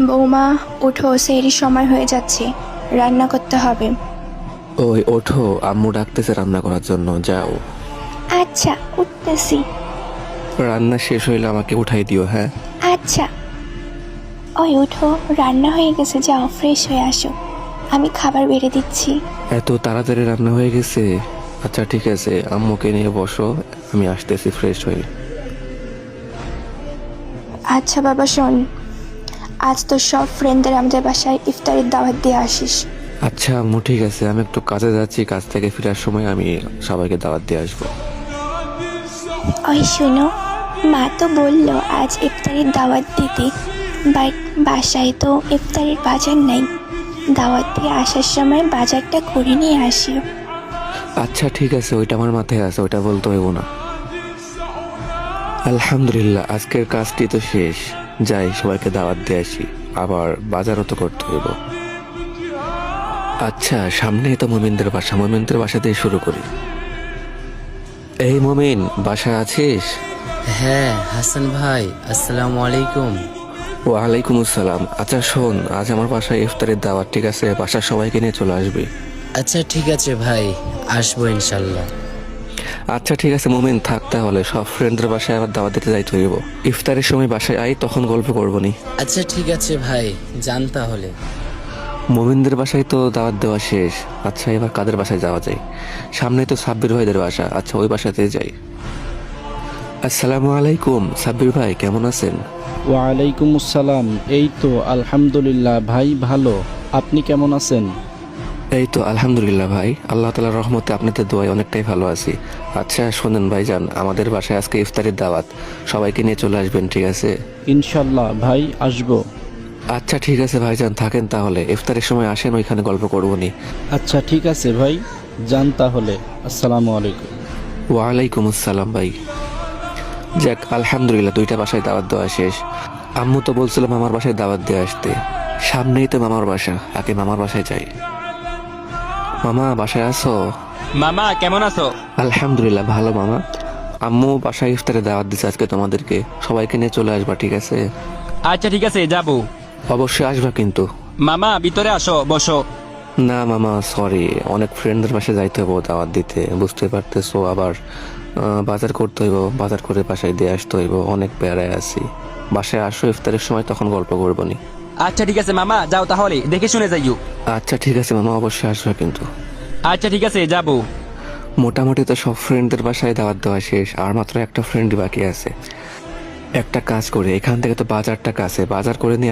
বৌমা উঠো, সেহরির সময় হয়ে যাচ্ছে, রান্না করতে হবে। ওই ওঠো, আম্মু ডাকতেছে রান্না করার জন্য, যাও। আচ্ছা উঠতেছি। রান্না শেষ হইলে আমাকে উঠাই দিও, হ্যাঁ? আচ্ছা। ওই উঠো, রান্না হয়ে গেছে, যাও ফ্রেশ হয়ে আসো, আমি খাবার বেড়ে দিচ্ছি। এত তাড়াতাড়ি রান্না হয়ে গেছে? আচ্ছা ঠিক আছে, আম্মুকে নিয়ে বসো, আমি আসতেছি ফ্রেশ হয়ে। আচ্ছা বাবা শোন, আজ তো সব ফ্রেন্ডদের আমাদের বাসায় ইফতারের দাওয়াত দিয়ে আসিস। আচ্ছা আম্মু ঠিক আছে, আমি একটু কাজে যাচ্ছি, কাজ থেকে ফেরার সময় আমি সবাইকে দাওয়াত দিয়ে আসবো। ওই শোনো, মা তো বললো আজ ইফতারের দাওয়াত দিতে, বাট বাসায় তো ইফতারের বাজার নাই, দাওয়াত দিয়ে আসার সময় বাজারটা করে নিয়ে আসিও। আচ্ছা ঠিক আছে, ওইটা আমার মাথায় আছে, ওইটা বলতে হইব না। আলহামদুলিল্লাহ, আজকের কাজটি তো শেষ, যাই সবাইকে দাওয়াত দিয়ে আসি, আবার বাজারও তো করতে হইব। আচ্ছা সামনেই তো মোমিনদের বাসা, মোমিনদের বাসা দিয়ে শুরু করি। এই মোমিন, বাসায় আছিস? হ্যাঁ হাসান ভাই, আসসালামু আলাইকুম। ওয়ালাইকুম আসসালাম। আচ্ছা শোন, আজ আমার বাসায় ইফতারের দাওয়াত, ঠিক আছে? বাসার সবাইকে নিয়ে চলে আসবি। আচ্ছা ঠিক আছে ভাই, আসবো ইনশাল্লাহ। আচ্ছা ঠিক আছে মোমিন, থাক তাহলে, সব ফ্রেন্ডদের বাসায় আবার দাওয়াত দিতে যাইতে হইব। ইফতারের সময় বাসায় আই, তখন গল্প করবো নি। আচ্ছা ঠিক আছে ভাই, যান তাহলে। মোমিনদের বাসায় তো দাওয়াত দেওয়া শেষ। আচ্ছা এবার কাদের বাসায় যাওয়া যায়? সামনে তো সাব্বির ভাইদের বাসা, আচ্ছা ওই বাসাতে যাই। আসসালামু আলাইকুম, সাব্বির ভাই কেমন আছেন? ওয়ালাইকুম আসসালাম। এই তো আলহামদুলিল্লাহ ভাই, ভালো। আপনি কেমন আছেন? এই তো আলহামদুলিল্লাহ ভাই, আল্লাহ তাআলার রহমতে আপনাদের দোয়ায় অনেকটাই ভালো আছি। আচ্ছা শোনেন ভাইজান, আমাদের বাসায় আজকে ইফতারের দাওয়াত, সবাইকে নিয়ে চলে আসবেন, ঠিক আছে? ইনশাল্লাহ ভাই, আসবো। আচ্ছা ঠিক আছে ভাইজান, থাকেন তাহলে, ইফতারের সময় আসেন, ওইখানে গল্প করবো নি। আচ্ছা ঠিক আছে ভাই, যান তাহলে। আসসালামু আলাইকুম। ওয়ালাইকুম আসসালাম ভাই। যাক আলহামদুলিল্লাহ, দুইটা বাসায় দাওয়াত দেওয়া শেষ। আম্মু তো বলছিল মামার বাসায় দাওয়াত দিয়ে আসতে, সামনেই তো মামার বাসা, আগে মামার বাসায় যাই। মামা বাসায় আছো? মামা কেমন আছো? আলহামদুলিল্লাহ ভালো মামা। আম্মু বাসায় ইফতারে দাওয়াত দিচ্ছে আজকে তোমাদেরকে, সবাইকে নিয়ে চলে আসবা, ঠিক আছে? আচ্ছা ঠিক আছে, যাবো। অবশ্যই আসবা কিন্তু। মামা ভিতরে আসো, বসো। না মামা সরি, অনেক ফ্রেন্ডদের বাসায় যাইতে হবো দাওয়াত দিতে, বুঝতে পারতেছো, আবার বাজার করতে হইব, বাজার করে বাসায় দিয়ে আসতে হইব, অনেক প্যারায় আছি। বাসায় আসো ইফতারের সময়, তখন গল্প করবো নি। আচ্ছা ঠিক আছে মামা, যাও তাহলে, দেখে শুনে যাইও। আচ্ছা ঠিক আছে মামা, অবশ্যই আসবে কিন্তু। আচ্ছা ঠিক আছে, যাবো। মোটামুটি তো সব ফ্রেন্ডদের বাসায় দাওয়াত দেওয়া শেষ, আর মাত্র একটা ফ্রেন্ড বাকি আছে। একটা কাজ করে, এখান থেকে তো বাজারটা কাছে, বাজার করে নিয়ে